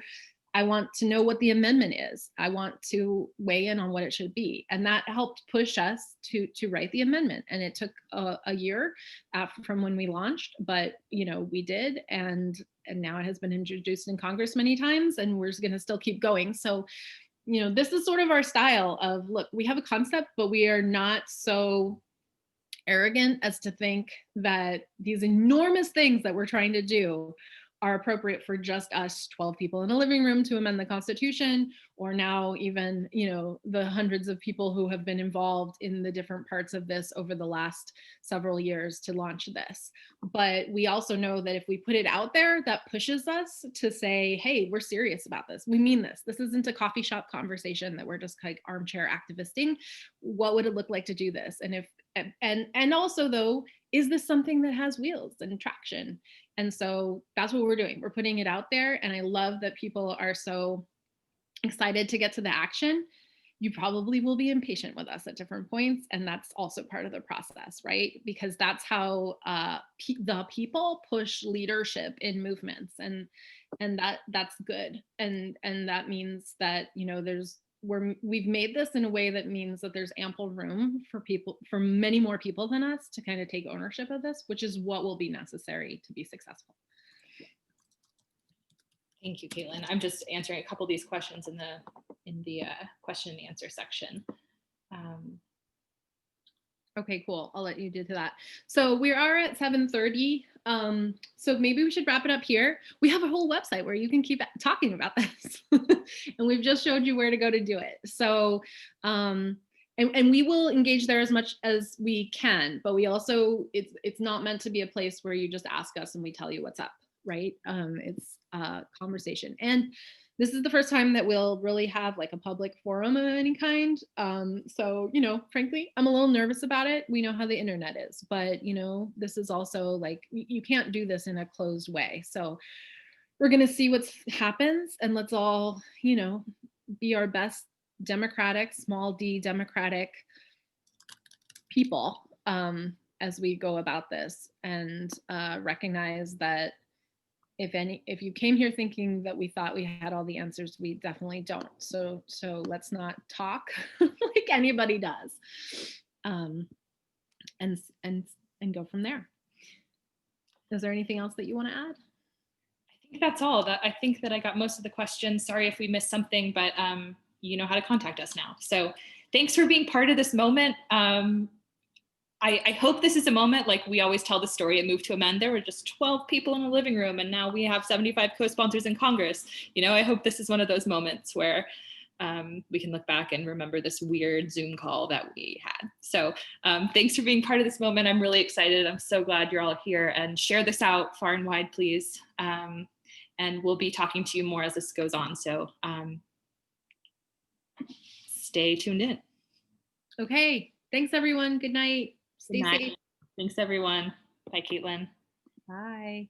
know what the amendment is. I want to weigh in on what it should be. And that helped push us to write the amendment. And it took a year from when we launched, but we did. And now it has been introduced in Congress many times, and we're going to still keep going. So this is sort of our style of, look, we have a concept, but we are not so arrogant as to think that these enormous things that we're trying to do are appropriate for just us 12 people in a living room to amend the Constitution, or now even, the hundreds of people who have been involved in the different parts of this over the last several years to launch this. But we also know that if we put it out there, that pushes us to say, hey, we're serious about this. We mean this. This isn't a coffee shop conversation that we're just like armchair activisting. What would it look like to do this? And also though, is this something that has wheels and traction? And so that's what we're doing. We're putting it out there. And I love that people are so excited to get to the action. You probably will be impatient with us at different points. And that's also part of the process, right? Because that's how the people push leadership in movements. And that's good. And that means that, we've made this in a way that means that there's ample room for many more people than us to kind of take ownership of this, which is what will be necessary to be successful. Thank you, Caitlin. I'm just answering a couple of these questions in the question and answer section. Okay, cool. I'll let you do to that. So we are at 7:30. So maybe we should wrap it up here. We have a whole website where you can keep talking about this. And we've just showed you where to go to do it. So, and we will engage there as much as we can, but we also, it's not meant to be a place where you just ask us and we tell you what's up. right? It's a conversation. And this is the first time that we'll really have like a public forum of any kind. So, you know, frankly, I'm a little nervous about it. We know how the internet is, but you know, this is also like, you can't do this in a closed way. So we're going to see what happens, and let's all, you know, be our best democratic, small d democratic people as we go about this, and recognize that if you came here thinking that we thought we had all the answers, we definitely don't. So let's not talk like anybody does, and go from there. Is there anything else that you want to add? I think that's all. I think that I got most of the questions. Sorry if we missed something, but you know how to contact us now. So thanks for being part of this moment. I hope this is a moment, like we always tell the story at Move to Amend, there were just 12 people in a living room and now we have 75 co-sponsors in Congress. You know, I hope this is one of those moments where we can look back and remember this weird Zoom call that we had. So thanks for being part of this moment. I'm really excited. I'm so glad you're all here, and share this out far and wide, please. And we'll be talking to you more as this goes on. So stay tuned in. Okay, thanks everyone. Good night. Stay safe. Thanks everyone. Bye, Caitlin. Bye.